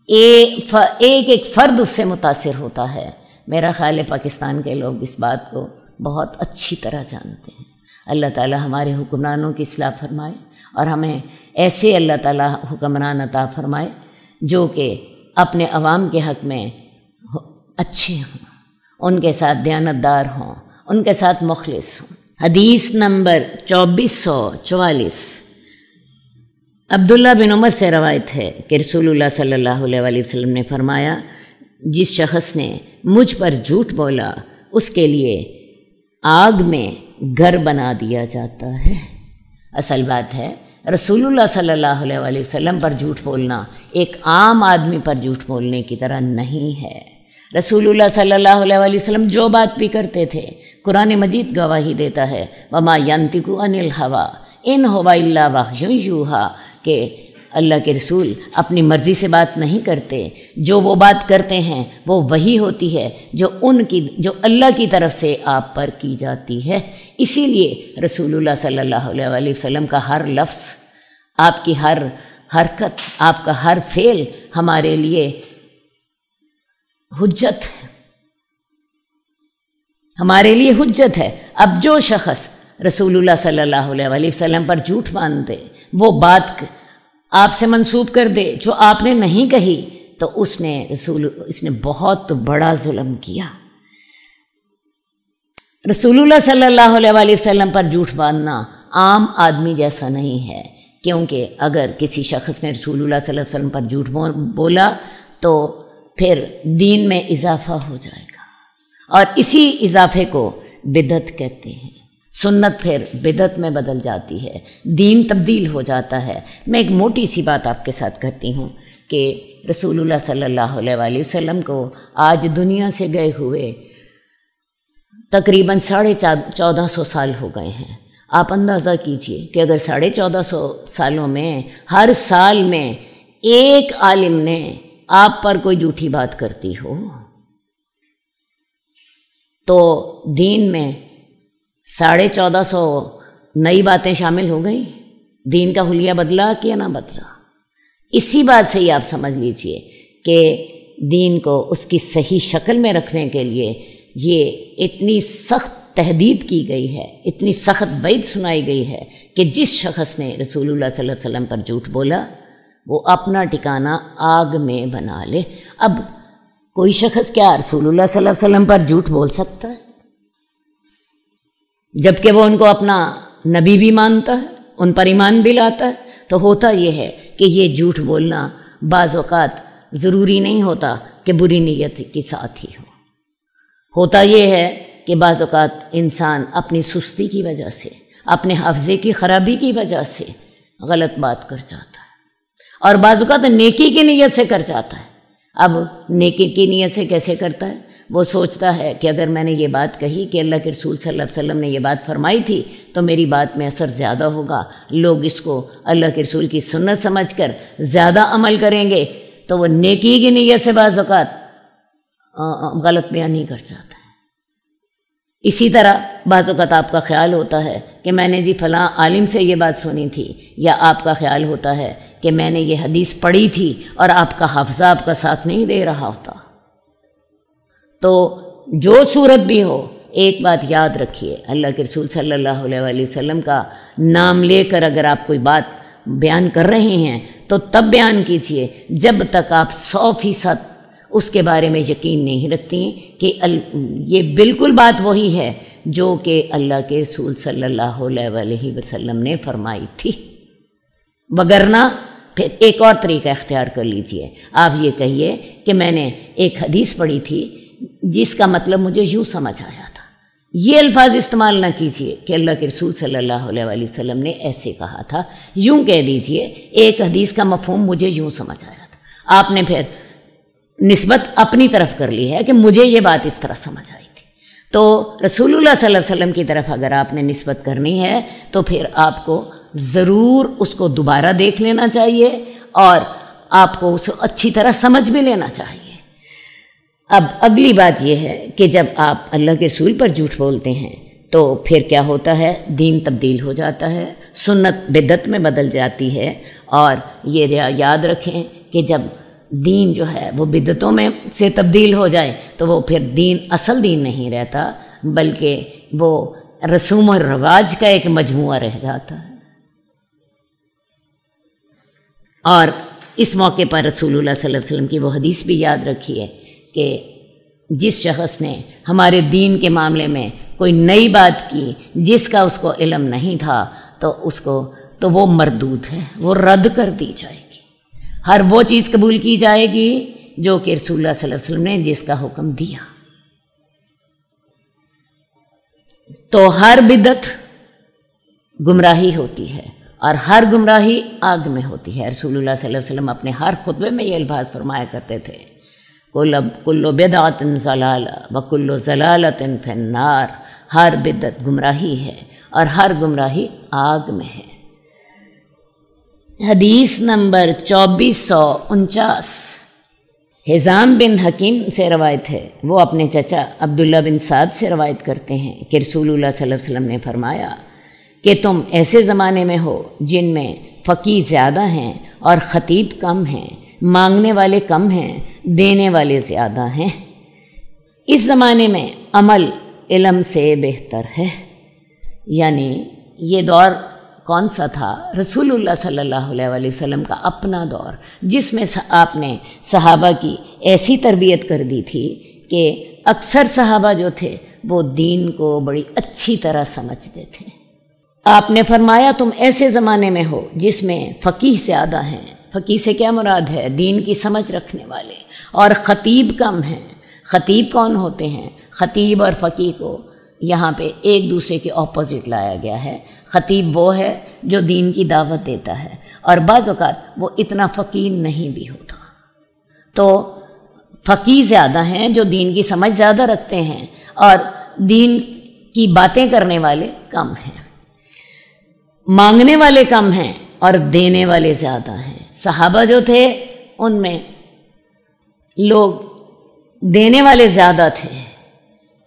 ایک ایک فرد اس سے متاثر ہوتا ہے۔ میرا خیال ہے پاکستان کے لوگ اس بات کو بہت اچھی طرح جانتے ہیں۔ اللہ تعالی ہمارے حکمرانوں کی اصلاح فرمائے اور ہمیں ایسے اللہ تعالی حکمران عطا فرمائے جو کہ اپنے عوام کے حق میں اچھے ہوں، ان کے ساتھ دیانتدار ہوں، ان کے ساتھ مخلص ہوں۔ حدیث نمبر 2444 عبداللہ بن عمر سے روایت ہے کہ رسول اللہ صلی اللہ علیہ وسلم نے فرمایا، جس شخص نے مجھ پر جھوٹ بولا اس کے لیے آگ میں گھر بنا دیا جاتا ہے۔ اصل بات ہے رسول اللہ صلی اللہ علیہ وسلم پر جھوٹ بولنا ایک عام آدمی پر جھوٹ بولنے کی طرح نہیں ہے۔ رسول اللہ صلی اللہ علیہ وسلم جو بات بھی کرتے تھے قرآن مجید گواہی دیتا ہے، وما ینطق عن الہویٰ ان ہو الا وحی یوحیٰ، کہ اللہ کے رسول اپنی مرضی سے بات نہیں کرتے، جو وہ بات کرتے ہیں وہ وہی ہوتی ہے جو جو اللہ کی طرف سے آپ پر کی جاتی ہے۔ اسی لیے رسول اللہ صلی اللہ علیہ وسلم کا ہر لفظ، آپ کی ہر حرکت، آپ کا ہر فعل ہمارے لیے حجت ہے، ہمارے لیے حجت ہے۔ اب جو شخص رسول اللہ صلی اللہ علیہ وسلم پر جھوٹ باندھے، وہ بات آپ سے منسوب کر دے جو آپ نے نہیں کہی، تو اس نے بہت بڑا ظلم کیا۔ رسول اللہ صلی اللہ علیہ وسلم پر جھوٹ باندھنا عام آدمی جیسا نہیں ہے، کیونکہ اگر کسی شخص نے رسول اللہ صلی اللہ علیہ وسلم پر جھوٹ بولا تو پھر دین میں اضافہ ہو جائے گا، اور اسی اضافے کو بدعت کہتے ہیں۔ سنت پھر بدعت میں بدل جاتی ہے، دین تبدیل ہو جاتا ہے۔ میں ایک موٹی سی بات آپ کے ساتھ کرتی ہوں کہ رسول اللہ صلی اللہ علیہ وسلم کو آج دنیا سے گئے ہوئے تقریباً 1450 سال ہو گئے ہیں۔ آپ اندازہ کیجئے کہ اگر 1450 سالوں میں ہر سال میں ایک عالم نے آپ پر کوئی جھوٹی بات کرتی ہو تو دین میں 1450 نئی باتیں شامل ہو گئیں۔ دین کا حلیہ بدلا کہ نہ بدلا؟ اسی بات سے ہی آپ سمجھ لیجئے کہ دین کو اس کی صحیح شکل میں رکھنے کے لیے یہ اتنی سخت تحدید کی گئی ہے، اتنی سخت وعید سنائی گئی ہے کہ جس شخص نے رسول اللہ صلی اللہ علیہ وسلم پر جھوٹ بولا وہ اپنا ٹھکانہ آگ میں بنا لے۔ اب کوئی شخص کیا رسول اللہ صلی اللہ علیہ وسلم پر جھوٹ بول سکتا ہے جبکہ وہ ان کو اپنا نبی بھی مانتا ہے، ان پر ایمان بھی لاتا ہے؟ تو ہوتا یہ ہے کہ یہ جھوٹ بولنا بعض اوقات ضروری نہیں ہوتا کہ بری نیت کے ساتھ ہی ہوتا یہ ہے کہ بعض اوقات انسان اپنی سستی کی وجہ سے، اپنے حافظے کی خرابی کی وجہ سے غلط بات کر جاتا ہے، اور بعض اوقات نیکی کی نیت سے کر جاتا ہے۔ اب نیکی کی نیت سے کیسے کرتا ہے؟ وہ سوچتا ہے کہ اگر میں نے یہ بات کہی کہ اللہ کے رسول صلی اللہ علیہ وسلم نے یہ بات فرمائی تھی تو میری بات میں اثر زیادہ ہوگا، لوگ اس کو اللہ کے رسول کی سنت سمجھ کر زیادہ عمل کریں گے، تو وہ نیکی کی نیت سے بعض اوقات غلط بیانی کر جاتا ہے۔ اسی طرح بعض اوقات آپ کا خیال ہوتا ہے کہ میں نے جی فلاں عالم سے یہ بات سنی تھی، یا آپ کا خیال ہوتا ہے کہ میں نے یہ حدیث پڑھی تھی اور آپ کا حافظہ آپ کا ساتھ نہیں دے رہا ہوتا۔ تو جو صورت بھی ہو، ایک بات یاد رکھیے، اللہ کے رسول صلی اللہ علیہ وسلم کا نام لے کر اگر آپ کوئی بات بیان کر رہے ہیں تو تب بیان کیجئے جب تک آپ 100% اس کے بارے میں یقین نہیں رکھتی کہ یہ بالکل بات وہی ہے جو کہ اللہ کے رسول صلی اللہ علیہ وسلم نے فرمائی تھی۔ وگرنہ پھر ایک اور طریقہ اختیار کر لیجئے، آپ یہ کہیے کہ میں نے ایک حدیث پڑھی تھی جس کا مطلب مجھے یوں سمجھ آیا تھا۔ یہ الفاظ استعمال نہ کیجئے کہ اللہ کے رسول صلی اللہ علیہ وسلم نے ایسے کہا تھا، یوں کہہ دیجئے ایک حدیث کا مفہوم مجھے یوں سمجھ آیا تھا۔ آپ نے پھر نسبت اپنی طرف کر لی ہے کہ مجھے یہ بات اس طرح سمجھ آئی تھی. تو رسول اللہ صلی اللہ علیہ وسلم کی طرف اگر آپ نے نسبت کرنی ہے تو پھر آپ کو ضرور اس کو دوبارہ دیکھ لینا چاہیے اور آپ کو اسے اچھی طرح سمجھ بھی لینا چاہیے. اب اگلی بات یہ ہے کہ جب آپ اللہ کے رسول پر جھوٹ بولتے ہیں تو پھر کیا ہوتا ہے؟ دین تبدیل ہو جاتا ہے، سنت بدعت میں بدل جاتی ہے. اور یہ یاد رکھیں کہ جب دین جو ہے وہ بدعتوں میں سے تبدیل ہو جائے تو وہ پھر دین اصل دین نہیں رہتا، بلکہ وہ رسوم و رواج کا ایک مجموعہ رہ جاتا ہے. اور اس موقع پر رسول اللہ صلی اللہ علیہ وسلم کی وہ حدیث بھی یاد رکھی ہے کہ جس شخص نے ہمارے دین کے معاملے میں کوئی نئی بات کی جس کا اس کو علم نہیں تھا تو وہ مردود ہے، وہ رد کر دی جائے گی. ہر وہ چیز قبول کی جائے گی جو کہ رسول اللہ صلی اللہ علیہ وسلم نے جس کا حکم دیا. تو ہر بدعت گمراہی ہوتی ہے اور ہر گمراہی آگ میں ہوتی ہے. رسول اللہ صلی اللہ علیہ وسلم اپنے ہر خطبے میں یہ الفاظ فرمایا کرتے تھے، کل بدعت ضلالہ وکل ضلالۃ فی النار. ہر بدعت گمراہی ہے اور ہر گمراہی آگ میں ہے. حدیث نمبر 2449 حزام بن حکیم سے روایت ہے. وہ اپنے چچا عبداللہ بن سعد سے روایت کرتے ہیں کہ رسول اللہ صلی اللہ علیہ وسلم نے فرمایا کہ تم ایسے زمانے میں ہو جن میں فقیہ زیادہ ہیں اور خطیب کم ہیں، مانگنے والے کم ہیں، دینے والے زیادہ ہیں. اس زمانے میں عمل علم سے بہتر ہے. یعنی یہ دور کون سا تھا؟ رسول اللہ صلی اللہ علیہ وسلم کا اپنا دور، جس میں آپ نے صحابہ کی ایسی تربیت کر دی تھی کہ اکثر صحابہ جو تھے وہ دین کو بڑی اچھی طرح سمجھتے تھے. آپ نے فرمایا تم ایسے زمانے میں ہو جس میں فقیہ زیادہ ہیں. فقیہ سے کیا مراد ہے؟ دین کی سمجھ رکھنے والے. اور خطیب کم ہیں. خطیب کون ہوتے ہیں؟ خطیب اور فقیہ کو یہاں پہ ایک دوسرے کے اپوزٹ لایا گیا ہے. خطیب وہ ہے جو دین کی دعوت دیتا ہے اور بعض اوقات وہ اتنا فقیہ نہیں بھی ہوتا. تو فقیہ زیادہ ہیں جو دین کی سمجھ زیادہ رکھتے ہیں اور دین کی باتیں کرنے والے کم ہیں. مانگنے والے کم ہیں اور دینے والے زیادہ ہیں. صحابہ جو تھے ان میں لوگ دینے والے زیادہ تھے.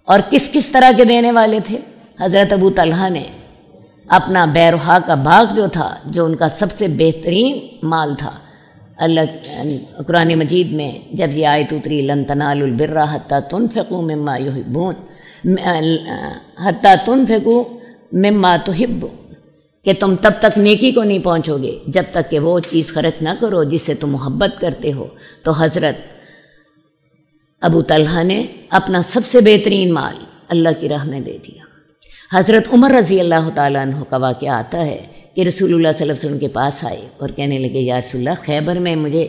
اور کس کس طرح کے دینے والے تھے؟ حضرت ابو طلحہ نے اپنا بیرحا کا باغ جو تھا، جو ان کا سب سے بہترین مال تھا، اللہ قرآن مجید میں جب یہ آیت اتری لن تنالوا البر حتی تنفقوا مما یحبون حتی تنفقوا مما تحبون، کہ تم تب تک نیکی کو نہیں پہنچو گے جب تک کہ وہ چیز خرچ نہ کرو جس سے تم محبت کرتے ہو. تو حضرت ابو طلحہ نے اپنا سب سے بہترین مال اللہ کی راہ میں دے دیا. حضرت عمر رضی اللہ تعالیٰ عنہ کا واقعہ آتا ہے کہ رسول اللہ صلی اللہ علیہ وسلم کے پاس آئے اور کہنے لگے یا رسول اللہ، خیبر میں مجھے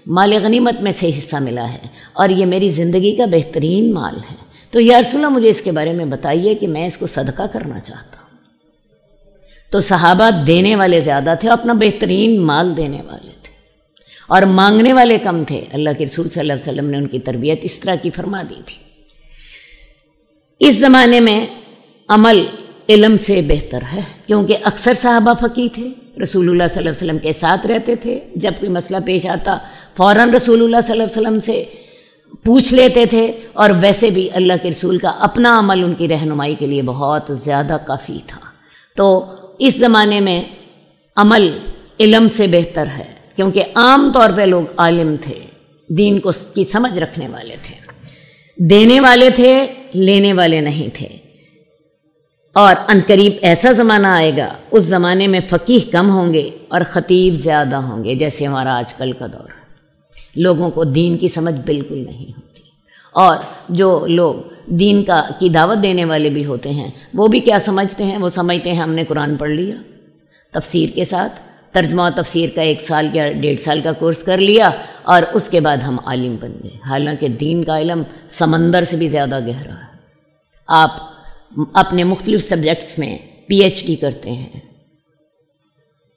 مال غنیمت میں سے حصہ ملا ہے اور یہ میری زندگی کا بہترین مال ہے، تو یا رسول اللہ مجھے اس کے بارے میں بتائیے کہ میں اس کو صدقہ کرنا چاہتا ہوں. تو صحابہ دینے والے زیادہ تھے، اپنا بہترین مال دینے والے تھے اور مانگنے والے کم تھے. اللہ کے رسول صلی اللہ علیہ وسلم نے ان کی تربیت اس طرح کی فرما دی تھی. اس زمانے میں عمل علم سے بہتر ہے کیونکہ اکثر صحابہ فقیہ تھے، رسول اللہ صلی اللہ علیہ وسلم کے ساتھ رہتے تھے. جب کوئی مسئلہ پیش آتا فوراً رسول اللہ صلی اللہ علیہ وسلم سے پوچھ لیتے تھے، اور ویسے بھی اللہ کے رسول کا اپنا عمل ان کی رہنمائی کے لیے بہت زیادہ کافی تھا. تو اس زمانے میں عمل علم سے بہتر ہے کیونکہ عام طور پہ لوگ عالم تھے، دین کو کی سمجھ رکھنے والے تھے، دینے والے تھے، لینے والے نہیں تھے. اور عنقریب ایسا زمانہ آئے گا اس زمانے میں فقیہ کم ہوں گے اور خطیب زیادہ ہوں گے، جیسے ہمارا آج کل کا دور ہے. لوگوں کو دین کی سمجھ بالکل نہیں ہوتی، اور جو لوگ دین کی دعوت دینے والے بھی ہوتے ہیں وہ بھی کیا سمجھتے ہیں؟ وہ سمجھتے ہیں ہم نے قرآن پڑھ لیا تفسیر کے ساتھ، ترجمہ و تفسیر کا 1 سال یا 1.5 سال کا کورس کر لیا اور اس کے بعد ہم عالم بن گئے. حالانکہ دین کا علم سمندر سے بھی زیادہ گہرا ہے. آپ اپنے مختلف سبجیکٹس میں PhD کرتے ہیں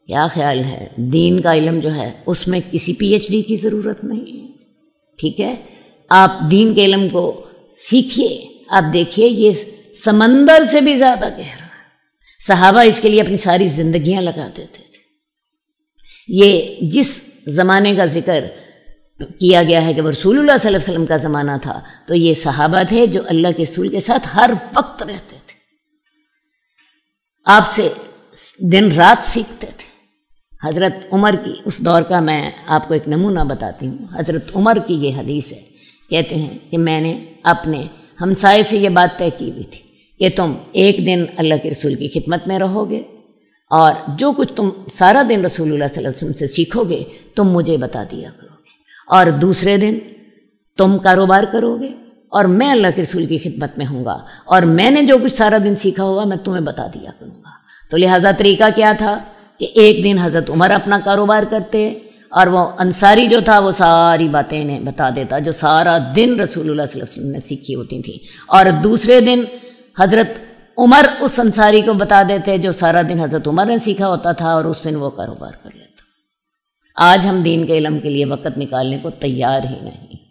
کیا خیال ہے؟ دین کا علم جو ہے اس میں کسی پی ایچ ڈی کی ضرورت نہیں ہے، ٹھیک ہے؟ آپ دین کے علم کو سیکھیے، آپ دیکھیے یہ سمندر سے بھی زیادہ گہرا ہے۔ صحابہ اس کے لیے اپنی ساری زندگیاں لگا دیتے تھے۔ یہ جس زمانے کا ذکر کیا گیا ہے کہ وہ رسول اللہ صلی اللہ علیہ وسلم کا زمانہ تھا، تو یہ صحابہ تھے جو اللہ کے رسول کے ساتھ ہر وقت رہتے تھے، آپ سے دن رات سیکھتے تھے۔ حضرت عمر کی اس دور کا میں آپ کو ایک نمونہ بتاتی ہوں۔ حضرت عمر کی یہ حدیث ہے، کہتے ہیں کہ میں نے اپنے ہمسائے سے یہ بات طے کی ہوئی تھی کہ تم ایک دن اللہ کے رسول کی خدمت میں رہو گے اور جو کچھ تم سارا دن رسول اللہ صلی اللہ علیہ وسلم سے سیکھو گے تم مجھے بتا دیا کرو گے، اور دوسرے دن تم کاروبار کرو گے اور میں اللہ کے رسول کی خدمت میں ہوں گا، اور میں نے جو کچھ سارا دن سیکھا ہوگا میں تمہیں بتا دیا کروں گا۔ تو لہٰذا طریقہ کیا تھا کہ ایک دن حضرت عمر اپنا کاروبار کرتے اور وہ انصاری جو تھا وہ ساری باتیں انہیں بتا دیتا جو سارا دن رسول اللہ صلی اللہ علیہ وسلم نے سیکھی ہوتی تھیں، اور دوسرے دن حضرت عمر اس انصاری کو بتا دیتے جو سارا دن حضرت عمر نے سیکھا ہوتا تھا، اور اس دن وہ کاروبار کر لیتا۔ آج ہم دین کے علم کے لیے وقت نکالنے کو تیار ہی نہیں۔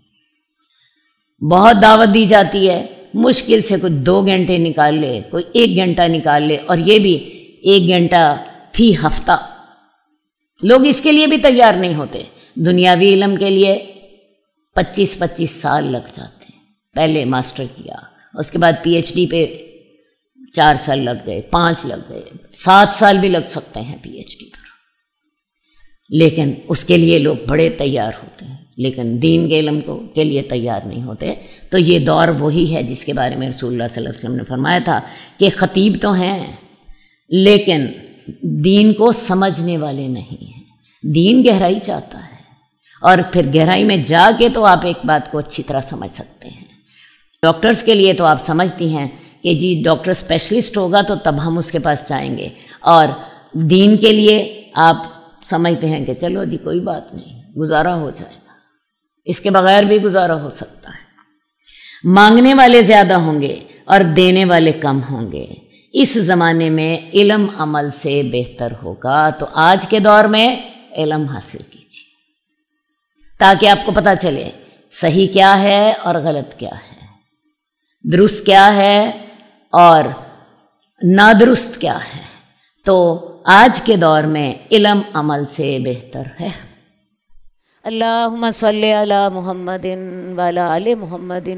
بہت دعوت دی جاتی ہے، مشکل سے کوئی 2 گھنٹے نکال لے، کوئی 1 گھنٹہ نکال لے، اور یہ بھی 1 گھنٹہ فی ہفتہ۔ لوگ اس کے لیے بھی تیار نہیں ہوتے۔ دنیاوی علم کے لیے 25 سال لگ جاتے ہیں۔ پہلے ماسٹر کیا، اس کے بعد پی ایچ ڈی پہ 4 سال لگ گئے، 5 لگ گئے، 7 سال بھی لگ سکتے ہیں پی ایچ ڈی پر، لیکن اس کے لیے لوگ بڑے تیار ہوتے ہیں، لیکن دین کے علم کے لیے تیار نہیں ہوتے۔ تو یہ دور وہی ہے جس کے بارے میں رسول اللہ صلی اللہ علیہ وسلم نے فرمایا تھا کہ خطیب تو ہیں لیکن دین کو سمجھنے والے نہیں ہیں۔ دین گہرائی چاہتا ہے، اور پھر گہرائی میں جا کے تو آپ ایک بات کو اچھی طرح سمجھ سکتے ہیں۔ ڈاکٹرز کے لیے تو آپ سمجھتی ہیں کہ جی ڈاکٹر اسپیشلسٹ ہوگا تو تب ہم اس کے پاس جائیں گے، اور دین کے لیے آپ سمجھتے ہیں کہ چلو جی کوئی بات نہیں، گزارا ہو جائے گا، اس کے بغیر بھی گزارا ہو سکتا ہے۔ مانگنے والے زیادہ ہوں گے اور دینے والے کم ہوں گے۔ اس زمانے میں علم عمل سے بہتر ہوگا، تو آج کے دور میں علم حاصل کیجیے تاکہ آپ کو پتہ چلے صحیح کیا ہے اور غلط کیا ہے، درست کیا ہے اور نادرست کیا ہے۔ تو آج کے دور میں علم عمل سے بہتر ہے۔ اللہم صلی علی محمد وعلی آل محمد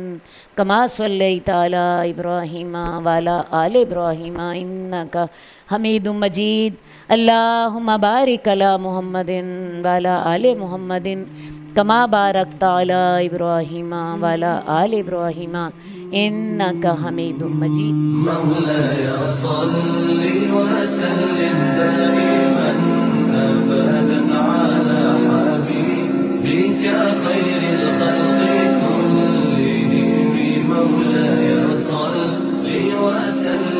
کما صلیت علی ابراہیم وعلی آل ابراہیم انک حمید مجید۔ اللہم بارک علی محمد وعلی آل محمد کما بارکت علی ابراہیم وعلی آل ابراہیم انک حمید مجید۔ مولاي صل وسلم دائما ابدا على حبيبك خير الخلق كلهم، مولاي صل وسلم